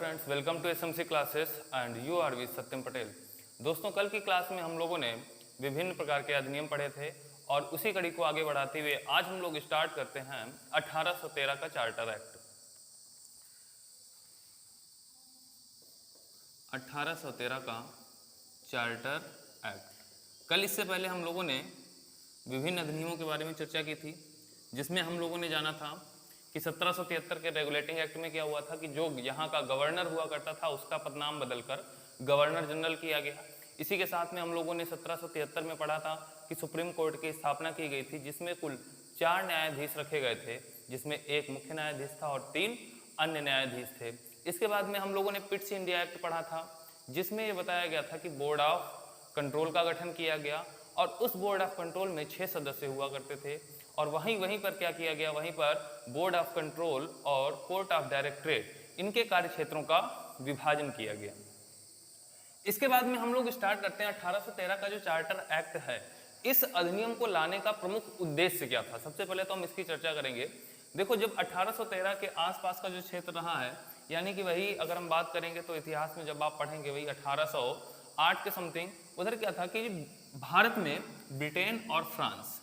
Friends, welcome to SMC classes and you are with Satyam Patel. दोस्तों, कल की क्लास में हम लोगों ने विभिन्न प्रकार के अधिनियम पढ़े थे और उसी कड़ी को आगे बढ़ाते हुए आज हम लोग स्टार्ट करते हैं 1813 का चार्टर एक्ट। 1813 का चार्टर एक्ट। कल इससे पहले हम लोगों ने विभिन्न अधिनियमों के बारे में चर्चा की थी, जिसमें हम लोगों ने जाना था कि 1773 के रेगुलेटिंग एक्ट में क्या हुआ था कि जो यहाँ का गवर्नर हुआ करता था उसका पदनाम बदलकर गवर्नर जनरल किया गया। इसी के साथ में हम लोगों ने 1773 में पढ़ा था कि सुप्रीम कोर्ट की स्थापना की गई थी, जिसमें कुल 4 न्यायाधीश रखे गए थे, जिसमें एक मुख्य न्यायाधीश था और 3 अन्य न्यायाधीश थे। इसके बाद में हम लोगों ने पिट्स इंडिया एक्ट पढ़ा था, जिसमें ये बताया गया था कि बोर्ड ऑफ कंट्रोल का गठन किया गया और उस बोर्ड ऑफ कंट्रोल में 6 सदस्य हुआ करते थे। और वहीं पर क्या किया गया, वहीं पर बोर्ड ऑफ कंट्रोल और कोर्ट ऑफ डायरेक्टरेट इनके कार्य क्षेत्रों का विभाजन किया गया। इसके बाद में हम लोग स्टार्ट करते हैं 1813 का जो चार्टर एक्ट है, इस अधिनियम को लाने का प्रमुख उद्देश्य क्या था। सबसे पहले तो हम इसकी चर्चा करेंगे। देखो, जब 1813 के आसपास का जो क्षेत्र रहा है, यानी कि वही अगर हम बात करेंगे तो इतिहास में जब आप पढ़ेंगे वही 1808 के समथिंग, उधर क्या था कि भारत में ब्रिटेन और फ्रांस,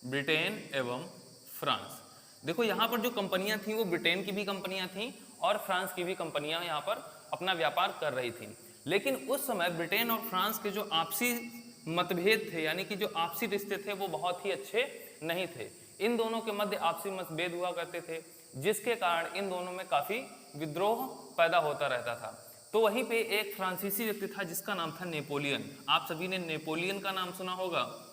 ब्रिटेन एवं फ्रांस, देखो यहाँ पर जो कंपनियां थी वो ब्रिटेन की भी कंपनियां थी और फ्रांस की भी कंपनियां यहाँ पर अपना व्यापार कर रही थी। लेकिन उस समय ब्रिटेन और फ्रांस के जो आपसी मतभेद थे, यानी कि जो आपसी रिश्ते थे, वो बहुत ही अच्छे नहीं थे। इन दोनों के मध्य आपसी मतभेद हुआ करते थे, जिसके कारण इन दोनों में काफी विद्रोह पैदा होता रहता था। तो वहीं पे एक फ्रांसीसी व्यक्ति था जिसका नाम था नेपोलियन। आप सभी ने नेपोलियन का नाम सुना होगा।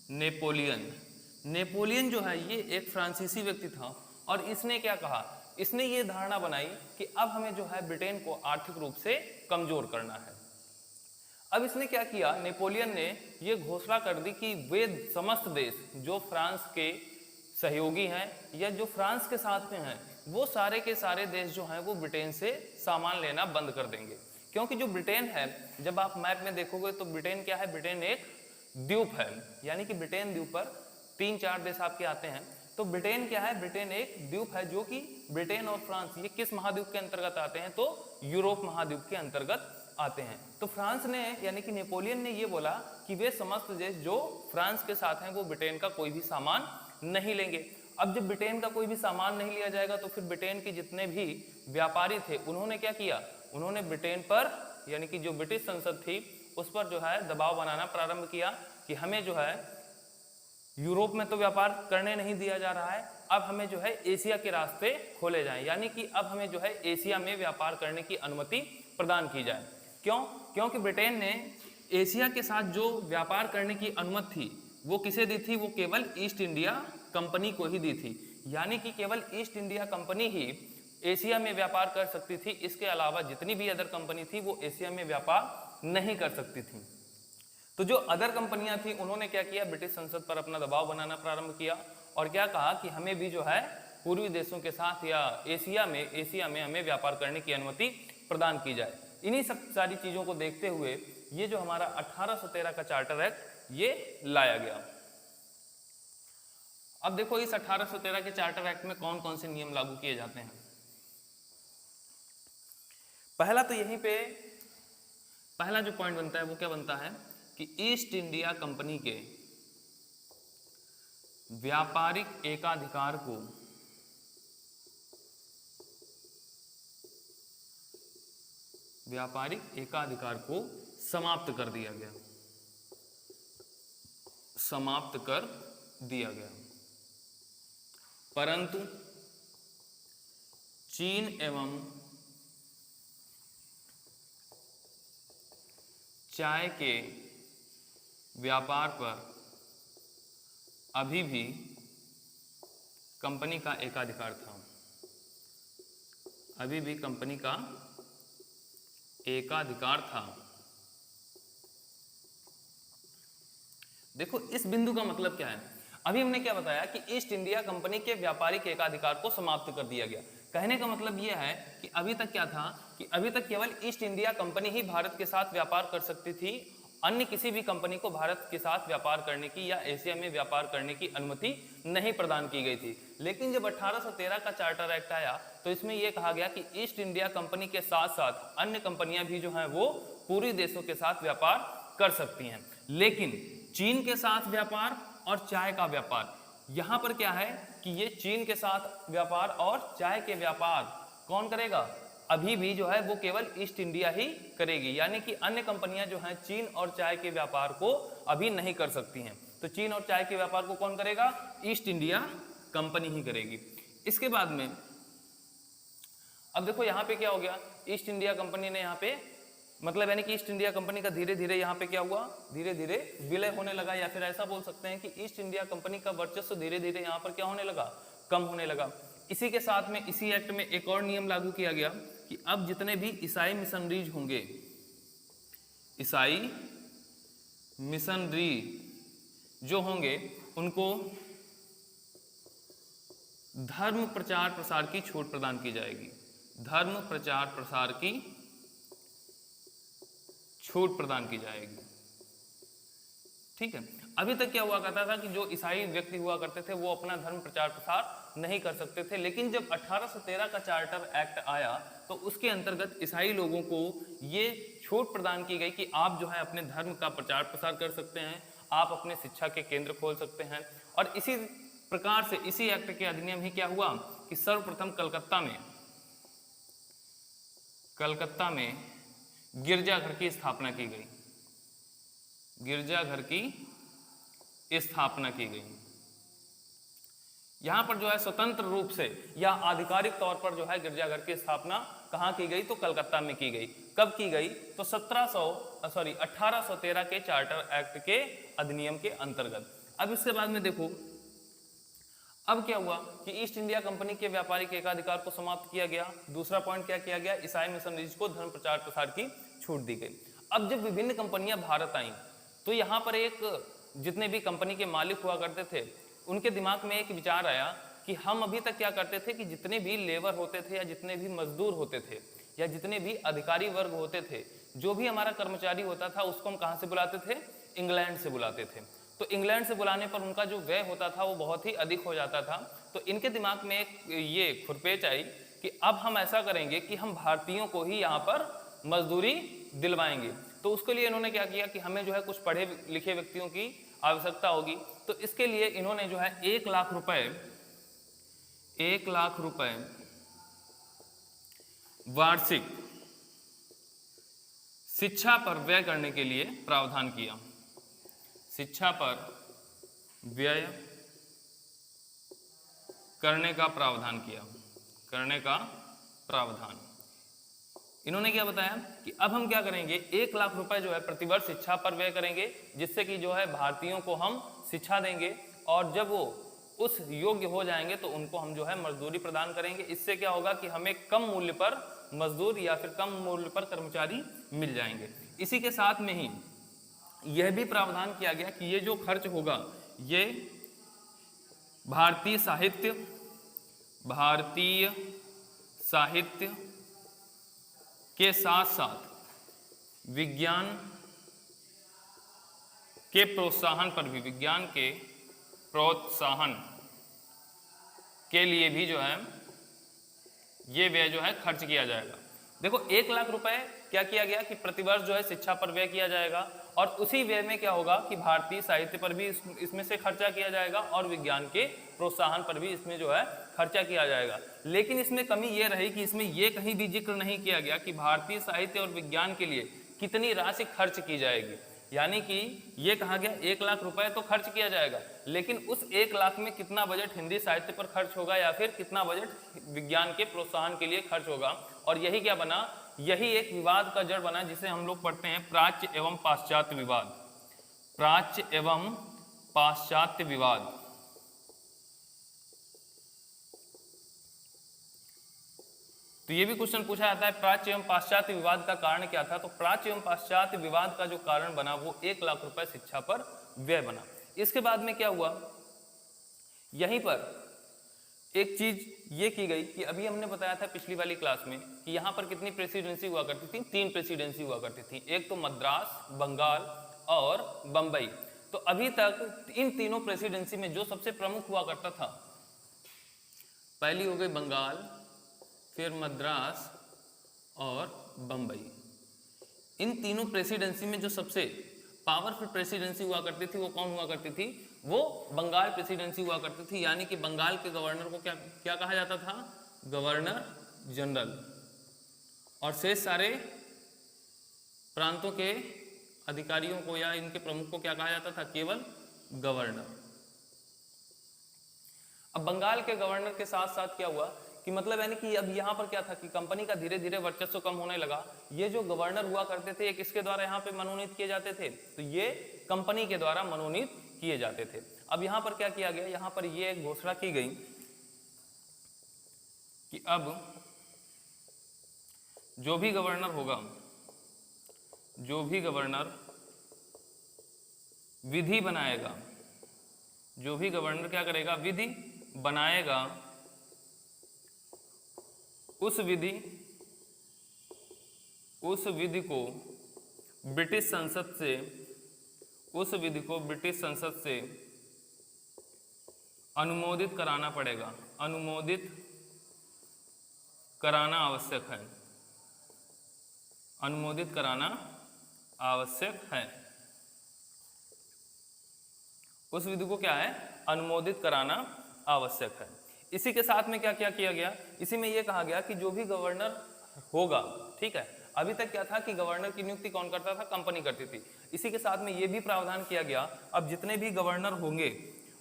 नेपोलियन जो है ये एक फ्रांसीसी व्यक्ति था और इसने क्या कहा, इसने ये धारणा बनाई कि अब हमें जो है ब्रिटेन को आर्थिक रूप से कमजोर करना है। अब इसने क्या किया, नेपोलियन ने ये घोषणा कर दी कि वे समस्त देश जो फ्रांस के सहयोगी हैं या जो फ्रांस के साथ में हैं, वो सारे के सारे देश जो हैं वो ब्रिटेन से सामान लेना बंद कर देंगे। क्योंकि जो ब्रिटेन है, जब आप मैप में देखोगे तो ब्रिटेन क्या है, ब्रिटेन एक द्वीप है, यानी कि ब्रिटेन द्वीप पर 3-4 देश आपके आते हैं। तो ब्रिटेन क्या है, ब्रिटेन एक द्वीप है, जो कि ब्रिटेन और फ्रांस ये किस महाद्वीप के अंतर्गत आते हैं, तो यूरोप महाद्वीप के अंतर्गत आते हैं। तो फ्रांस ने यानी कि नेपोलियन ने ये बोला कि वे समस्त देश जो फ्रांस के साथ हैं वो ब्रिटेन का कोई भी सामान नहीं लेंगे। अब जब ब्रिटेन का कोई भी सामान नहीं लिया जाएगा तो फिर ब्रिटेन के जितने भी व्यापारी थे उन्होंने क्या किया, उन्होंने ब्रिटेन पर यानी कि जो ब्रिटिश संसद थी उस पर जो है दबाव बनाना प्रारंभ किया कि हमें जो है यूरोप में तो व्यापार करने नहीं दिया जा रहा है, अब हमें जो है एशिया के रास्ते खोले जाएं, यानी कि अब हमें जो है एशिया में व्यापार करने की अनुमति प्रदान की जाए। क्यों? क्योंकि ब्रिटेन ने एशिया के साथ जो व्यापार करने की अनुमति थी वो किसे दी थी, वो केवल ईस्ट इंडिया कंपनी को ही दी थी। यानी कि केवल ईस्ट इंडिया कंपनी ही एशिया में व्यापार कर सकती थी, इसके अलावा जितनी भी अदर कंपनी थी वो एशिया में व्यापार नहीं कर सकती थी। तो जो अदर कंपनियां थी उन्होंने क्या किया, ब्रिटिश संसद पर अपना दबाव बनाना प्रारंभ किया और क्या कहा कि हमें भी जो है पूर्वी देशों के साथ या एशिया में हमें व्यापार करने की अनुमति प्रदान की जाए। इन्हीं सब सारी चीजों को देखते हुए ये जो हमारा 1813 का चार्टर एक्ट ये लाया गया। अब देखो, इस 1813 के चार्टर एक्ट में कौन कौन से नियम लागू किए जाते हैं। पहला तो यहीं पे पहला जो पॉइंट बनता है वो क्या बनता है कि ईस्ट इंडिया कंपनी के व्यापारिक एकाधिकार को समाप्त कर दिया गया। परंतु चीन एवं चाय के व्यापार पर अभी भी कंपनी का एकाधिकार था। देखो, इस बिंदु का मतलब क्या है, अभी हमने क्या बताया कि ईस्ट इंडिया कंपनी के व्यापारिक एकाधिकार को समाप्त कर दिया गया। कहने का मतलब यह है कि अभी तक क्या था कि अभी तक केवल ईस्ट इंडिया कंपनी ही भारत के साथ व्यापार कर सकती थी, अन्य किसी भी कंपनी को भारत के साथ व्यापार करने की या एशिया में व्यापार करने की अनुमति नहीं प्रदान की गई थी। लेकिन जब 1813 का चार्टर एक्ट आया तो इसमें यह कहा गया कि ईस्ट इंडिया कंपनी के साथ साथ अन्य कंपनियां भी जो हैं वो पूर्वी देशों के साथ व्यापार कर सकती हैं। लेकिन चीन के साथ व्यापार और चाय का व्यापार, यहां पर क्या है कि ये चीन के साथ व्यापार और चाय के व्यापार कौन करेगा, अभी भी जो है वो केवल ईस्ट इंडिया ही करेगी, यानी कि अन्य कंपनियां जो हैं चीन और चाय के व्यापार को अभी नहीं कर सकती हैं। तो चीन और चाय के व्यापार को कौन करेगा, ईस्ट इंडिया कंपनी ही करेगी। इसके बाद में अब देखो यहाँ पे क्या हो गया, ईस्ट इंडिया कंपनी ने यहाँ पे मतलब यानी कि ईस्ट इंडिया कंपनी का धीरे धीरे यहाँ पे क्या हुआ, धीरे धीरे विलय होने लगा, या फिर ऐसा बोल सकते हैं कि ईस्ट इंडिया कंपनी का वर्चस्व धीरे धीरे यहाँ पर क्या होने लगा, कम होने लगा। इसी के साथ में इसी एक्ट में एक और नियम लागू किया गया कि अब जितने भी ईसाई मिशनरीज होंगे, ईसाई मिशनरी जो होंगे उनको धर्म प्रचार प्रसार की छूट प्रदान की जाएगी, धर्म प्रचार प्रसार की छूट प्रदान की जाएगी। ठीक है, अभी तक क्या हुआ करता था कि जो ईसाई व्यक्ति हुआ करते थे वो अपना धर्म प्रचार प्रसार नहीं कर सकते थे, लेकिन जब 1813 का चार्टर एक्ट आया तो उसके अंतर्गत ईसाई लोगों को ये छूट प्रदान की गई कि आप जो है अपने धर्म का प्रचार प्रसार कर सकते हैं, आप अपने शिक्षा के केंद्र खोल सकते हैं। और इसी प्रकार से इसी एक्ट के अधिनियम ही क्या हुआ कि सर्वप्रथम कलकत्ता में गिरजाघर की स्थापना की गई, गिरजाघर की स्थापना की गई। यहां पर जो है स्वतंत्र रूप से या आधिकारिक तौर पर जो है गिरजाघर की स्थापना कहां की गई, तो कलकत्ता में की गई। कब की गई, तो 1813 के चार्टर एक्ट के अधिनियम के अंतर्गत। अब इसके बाद में देखो अब क्या हुआ कि ईस्ट इंडिया कंपनी के व्यापारिक एकाधिकार को समाप्त किया गया। दूसरा पॉइंट क्या किया गया, ईसाई मिशनरीज को धर्म प्रचार प्रसार की छूट दी गई। अब जब विभिन्न कंपनियां भारत आईं तो यहाँ पर एक जितने भी कंपनी के मालिक हुआ करते थे उनके दिमाग में एक विचार आया कि हम अभी तक क्या करते थे कि जितने भी लेबर होते थे या जितने भी मजदूर होते थे या जितने भी अधिकारी वर्ग होते थे, जो भी हमारा कर्मचारी होता था उसको हम कहाँ से बुलाते थे, इंग्लैंड से बुलाते थे। तो इंग्लैंड से बुलाने पर उनका जो व्यय होता था वो बहुत ही अधिक हो जाता था। तो इनके दिमाग में एक ये खुरपेच आई कि अब हम ऐसा करेंगे कि हम भारतीयों को ही यहाँ पर मजदूरी दिलवाएंगे। तो उसके लिए इन्होंने क्या किया कि हमें जो है कुछ पढ़े लिखे व्यक्तियों की आवश्यकता होगी। तो इसके लिए इन्होंने जो है 1 लाख रुपए वार्षिक शिक्षा पर व्यय करने के लिए प्रावधान किया, शिक्षा पर व्यय करने का प्रावधान किया, करने का प्रावधान। इन्होंने क्या बताया कि अब हम क्या करेंगे, 1 लाख रुपए जो है प्रतिवर्ष शिक्षा पर व्यय करेंगे, जिससे कि जो है भारतीयों को हम शिक्षा देंगे और जब वो उस योग्य हो जाएंगे तो उनको हम जो है मजदूरी प्रदान करेंगे। इससे क्या होगा कि हमें कम मूल्य पर मजदूर या फिर कम मूल्य पर कर्मचारी मिल जाएंगे। इसी के साथ में ही यह भी प्रावधान किया गया कि ये जो खर्च होगा ये भारतीय साहित्य के साथ साथ विज्ञान के प्रोत्साहन पर भी, विज्ञान के प्रोत्साहन के लिए भी जो है ये व्यय जो है खर्च किया जाएगा। देखो 1 लाख रुपए क्या किया गया कि प्रतिवर्ष जो है शिक्षा पर व्यय किया जाएगा और उसी व्यय में क्या होगा कि भारतीय साहित्य पर भी इसमें से खर्चा किया जाएगा और विज्ञान के प्रोत्साहन पर भी इसमें जो है खर्चा किया जाएगा। लेकिन इसमें कमी ये रही कि इसमें ये कहीं भी जिक्र नहीं किया गया कि भारतीय साहित्य और विज्ञान के लिए कितनी राशि खर्च की जाएगी। यानी कि ये कहा गया 1 लाख रुपए तो खर्च किया जाएगा, लेकिन उस 1 लाख में कितना बजट हिंदी साहित्य पर खर्च होगा या फिर कितना बजट विज्ञान के प्रोत्साहन के लिए खर्च होगा। और यही क्या बना, यही एक विवाद का जड़ बना जिसे हम लोग पढ़ते हैं प्राच्य एवं पाश्चात्य विवाद, प्राच्य एवं पाश्चात्य विवाद। तो ये भी क्वेश्चन पूछा जाता है प्राच्य एवं पाश्चात्य विवाद का कारण क्या था। तो प्राच्य एवं पाश्चात्य विवाद का जो कारण बना वो 1 लाख रुपए शिक्षा पर व्यय बना। इसके बाद में क्या हुआ, यहीं पर एक चीज ये की गई कि अभी हमने बताया था पिछली वाली क्लास में कि यहाँ पर कितनी प्रेसिडेंसी हुआ करती थी, 3 प्रेसिडेंसी हुआ करती थी। एक तो मद्रास, बंगाल और बंबई। तो अभी तक इन तीनों प्रेसिडेंसी में जो सबसे प्रमुख हुआ करता था, पहली हो गई बंगाल, फिर मद्रास और बम्बई। इन तीनों प्रेसिडेंसी में जो सबसे पावरफुल प्रेसिडेंसी हुआ करती थी वो कौन हुआ करती थी? वो बंगाल प्रेसिडेंसी हुआ करती थी, यानी कि बंगाल के गवर्नर को क्या क्या कहा जाता था? Governor general. और शेष सारे प्रांतों के अधिकारियों को या इनके प्रमुख को क्या कहा जाता था? केवल गवर्नर। अब बंगाल के गवर्नर के साथ साथ क्या हुआ कि मतलब यानी कि अब यहाँ पर क्या था कि कंपनी का धीरे धीरे वर्चस्व कम होने लगा। ये जो गवर्नर हुआ करते थे ये किसके द्वारा यहाँ पे मनोनीत किए जाते थे? तो ये कंपनी के द्वारा मनोनीत किए जाते थे। अब यहाँ पर क्या किया गया? यहाँ पर ये एक घोषणा की गई कि अब जो भी गवर्नर होगा, जो भी गवर्नर विधि बनाएगा, जो भी गवर्नर क्या करेगा? विधि बनाएगा, उस विधि को ब्रिटिश संसद से, उस विधि को ब्रिटिश संसद से अनुमोदित कराना पड़ेगा। अनुमोदित कराना आवश्यक है। अनुमोदित कराना आवश्यक है। उस विधि को क्या है? अनुमोदित कराना आवश्यक है। इसी के साथ में क्या क्या किया गया? इसी में यह कहा गया कि जो भी गवर्नर होगा, ठीक है, अभी तक क्या था कि गवर्नर की नियुक्ति कौन करता था? कंपनी करती थी। इसी के साथ में यह भी प्रावधान किया गया, अब जितने भी गवर्नर होंगे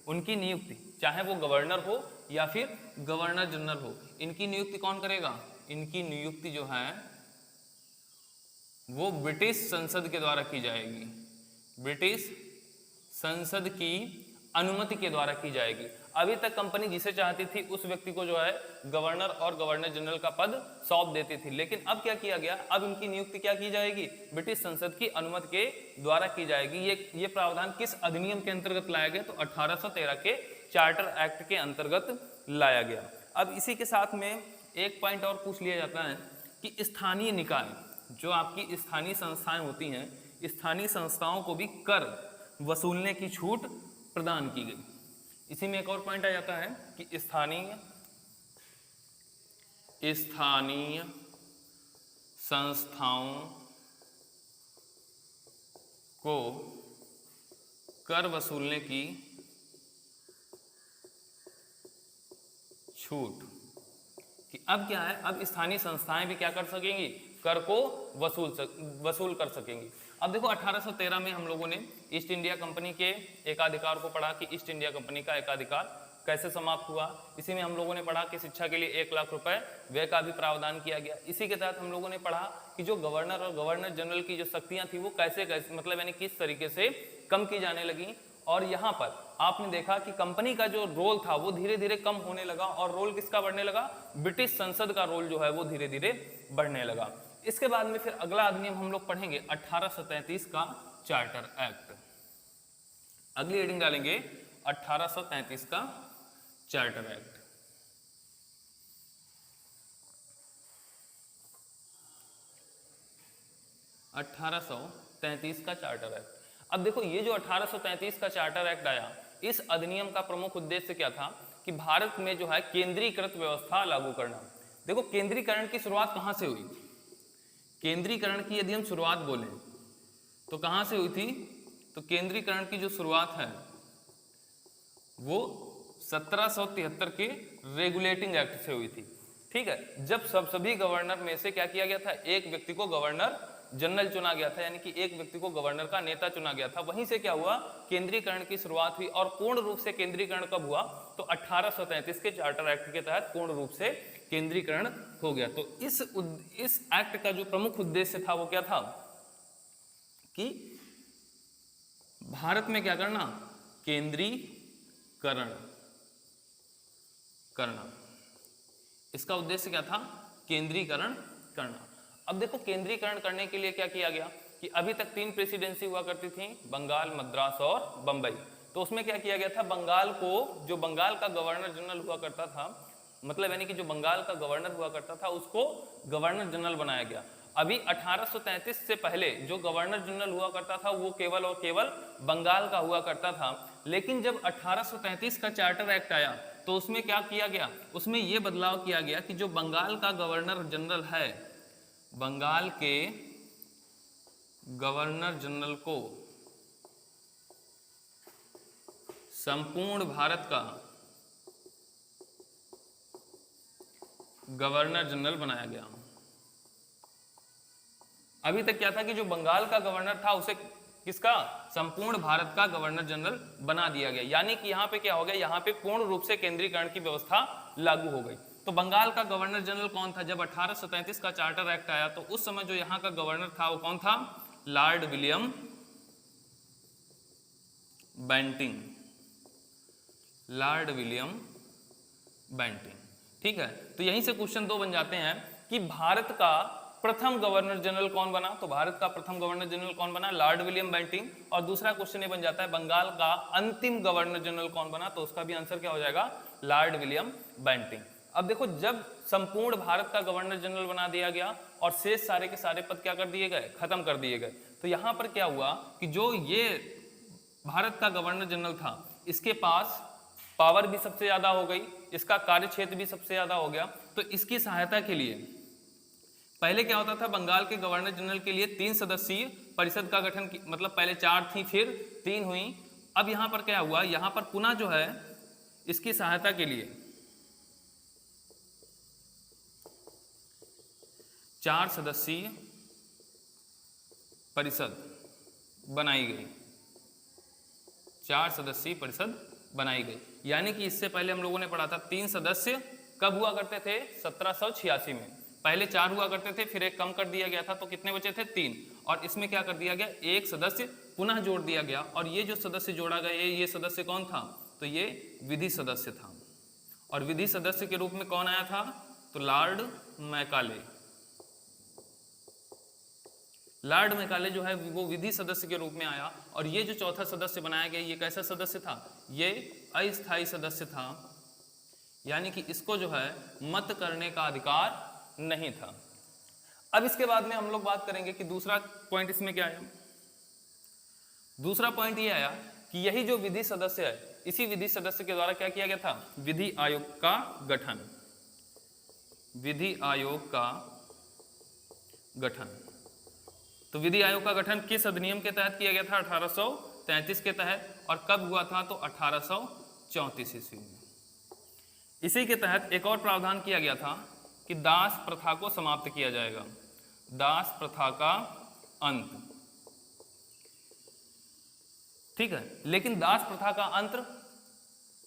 उनकी नियुक्ति, चाहे वो गवर्नर हो या फिर गवर्नर जनरल हो, इनकी नियुक्ति कौन करेगा? इनकी नियुक्ति जो है वो ब्रिटिश संसद के द्वारा की जाएगी। ब्रिटिश संसद की अनुमति के द्वारा की जाएगी। अभी तक कंपनी जिसे चाहती थी उस व्यक्ति को जो है गवर्नर और गवर्नर जनरल का पद सौंप देती थी, लेकिन अब क्या किया गया? अब इनकी नियुक्ति क्या की जाएगी? ब्रिटिश संसद की अनुमति के द्वारा की जाएगी। ये प्रावधान किस अधिनियम के अंतर्गत लाया गया? तो 1813 के चार्टर एक्ट के अंतर्गत लाया गया। अब इसी के साथ में एक पॉइंट और पूछ लिया जाता है कि स्थानीय निकाय, जो आपकी स्थानीय संस्थाएं होती हैं, स्थानीय संस्थाओं को भी कर वसूलने की छूट प्रदान की गई। इसी में एक और पॉइंट आ जाता है कि स्थानीय संस्थाओं को कर वसूलने की छूट। कि अब क्या है? अब स्थानीय संस्थाएं भी क्या कर सकेंगी? कर को वसूल कर सकेंगी। अब देखो 1813 में हम लोगों ने ईस्ट इंडिया कंपनी के एकाधिकार को पढ़ा कि ईस्ट इंडिया कंपनी का एकाधिकार कैसे समाप्त हुआ। इसी में हम लोगों ने पढ़ा कि शिक्षा के लिए 1 लाख रुपए व्यय का भी प्रावधान किया गया। इसी के तहत हम लोगों ने पढ़ा कि जो गवर्नर और गवर्नर जनरल की जो शक्तियां थी वो कैसे मतलब यानी किस तरीके से कम की जाने लगी। और यहाँ पर आपने देखा कि कंपनी का जो रोल था वो धीरे धीरे कम होने लगा और रोल किसका बढ़ने लगा? ब्रिटिश संसद का रोल जो है वो धीरे धीरे बढ़ने लगा। इसके बाद में फिर अगला अधिनियम हम लोग पढ़ेंगे 1833 का चार्टर एक्ट। अगली हेडिंग डालेंगे 1833 का चार्टर एक्ट। का चार्टर एक्ट। अब देखो ये जो 1833 का चार्टर एक्ट आया, इस अधिनियम का प्रमुख उद्देश्य क्या था? कि भारत में जो है केंद्रीकृत व्यवस्था लागू करना। देखो केंद्रीकरण की शुरुआत कहां से हुई? केंद्रीकरण की यदि हम शुरुआत बोलें तो कहां से हुई थी? तो केंद्रीकरण की जो शुरुआत है वो 1773 के रेगुलेटिंग एक्ट से हुई थी। ठीक है, जब सभी गवर्नर में से क्या किया गया था? एक व्यक्ति को गवर्नर जनरल चुना गया था, यानी कि एक व्यक्ति को गवर्नर का नेता चुना गया था। वहीं से क्या हुआ? केंद्रीकरण की शुरुआत हुई। और पूर्ण रूप से केंद्रीकरण कब हुआ? तो 1833 के चार्टर एक्ट के तहत पूर्ण रूप से केंद्रीकरण हो गया। तो इस एक्ट का जो प्रमुख उद्देश्य था वो क्या था? कि भारत में क्या करना? केंद्रीकरण करना। इसका उद्देश्य क्या था? केंद्रीकरण करना। अब देखो केंद्रीकरण करने के लिए क्या किया गया कि अभी तक 3 प्रेसिडेंसी हुआ करती थी, बंगाल, मद्रास और बंबई। तो उसमें क्या किया गया था? बंगाल को, जो बंगाल का गवर्नर जनरल हुआ करता था, मतलब यानी कि जो बंगाल का गवर्नर हुआ करता था उसको गवर्नर जनरल बनाया गया। अभी 1833 से पहले जो गवर्नर जनरल हुआ करता था वो केवल और केवल बंगाल का हुआ करता था। लेकिन जब 1833 का चार्टर एक्ट आया तो उसमें क्या किया गया, उसमें यह बदलाव किया गया कि जो बंगाल का गवर्नर जनरल है, बंगाल के गवर्नर जनरल को संपूर्ण भारत का गवर्नर जनरल बनाया गया। अभी तक क्या था कि जो बंगाल का गवर्नर था उसे किसका, संपूर्ण भारत का गवर्नर जनरल बना दिया गया। यानी कि यहाँ पे क्या हो गया, यहाँ पे पूर्ण रूप से केंद्रीकरण की व्यवस्था लागू हो गई। तो बंगाल का गवर्नर जनरल कौन था, जब 1833 का चार्टर एक्ट आया तो उस समय जो यहाँ का गवर्नर था वो कौन था, Lord William Bentinck, Lord William Bentinck. ठीक है, तो यहीं से क्वेश्चन 2 बन जाते हैं कि भारत का प्रथम गवर्नर जनरल कौन बना, तो भारत का प्रथम गवर्नर जनरल कौन बना, लॉर्ड विलियम बेंटिंग। और दूसरा क्वेश्चन ये बन जाता है बंगाल का अंतिम गवर्नर जनरल कौन बना, तो उसका भी आंसर क्या हो जाएगा, लॉर्ड विलियम बेंटिंग। अब देखो, जब संपूर्ण भारत का गवर्नर जनरल बना दिया गया और शेष सारे के सारे पद क्या कर दिए गए, खत्म कर दिए गए, तो यहां पर क्या हुआ कि जो ये भारत का गवर्नर जनरल था इसके पास पावर भी सबसे ज्यादा हो गई, इसका कार्य क्षेत्र भी सबसे ज्यादा हो गया। तो इसकी सहायता के लिए पहले क्या होता था, बंगाल के गवर्नर जनरल के लिए 3 सदस्यीय परिषद का गठन, मतलब पहले 4 थी फिर 3 हुई। अब यहां पर क्या हुआ, यहां पर पुनः जो है इसकी सहायता के लिए 4 सदस्यीय परिषद बनाई गई, 4 सदस्यीय परिषद बनाई गई। यानी कि इससे पहले हम लोगों ने पढ़ा था 3 सदस्य कब हुआ करते थे, 1786 में। पहले 4 हुआ करते थे, फिर एक कम कर दिया गया था, तो कितने बचे थे, 3। और इसमें क्या कर दिया गया, एक सदस्य पुनः जोड़ दिया गया। और ये जो सदस्य जोड़ा गया, ये सदस्य कौन था, तो ये विधि सदस्य था। और विधि सदस्य के रूप में कौन आया था, तो लॉर्ड मैकाले। लॉर्ड मैकाले जो है वो विधि सदस्य के रूप में आया। और ये जो चौथा सदस्य बनाया गया, ये कैसा सदस्य था, ये अस्थायी सदस्य था। यानी कि इसको जो है मत करने का अधिकार नहीं था। अब इसके बाद में हम लोग बात करेंगे कि दूसरा पॉइंट इसमें क्या आया। दूसरा पॉइंट ये आया कि यही जो विधि सदस्य है, इसी विधि सदस्य के द्वारा क्या किया गया था, विधि आयोग का गठन, विधि आयोग का गठन। तो विधि आयोग का गठन किस अधिनियम के तहत किया गया था, 1833 के तहत। और कब हुआ था, तो 1834 ईस्वी में। इसी के तहत एक और प्रावधान किया गया था कि दास प्रथा को समाप्त किया जाएगा, दास प्रथा का अंत। ठीक है, लेकिन दास प्रथा का अंत,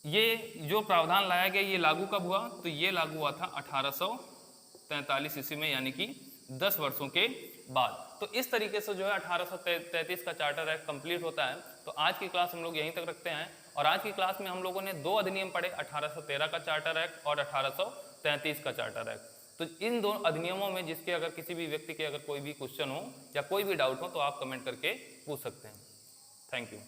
ये जो प्रावधान लाया गया, ये लागू कब हुआ, तो ये लागू हुआ था 1843 ईस्वी में, यानी कि 10 वर्षों के बाद। तो इस तरीके से जो है 1833 का चार्टर एक्ट कंप्लीट होता है। तो आज की क्लास हम लोग यहीं तक रखते हैं। और आज की क्लास में हम लोगों ने 2 अधिनियम पढ़े, 1813 का चार्टर एक्ट और 1833 का चार्टर एक्ट। तो इन 2 अधिनियमों में जिसके अगर किसी भी व्यक्ति के अगर कोई भी क्वेश्चन हो या कोई भी डाउट हो तो आप कमेंट करके पूछ सकते हैं। Thank you.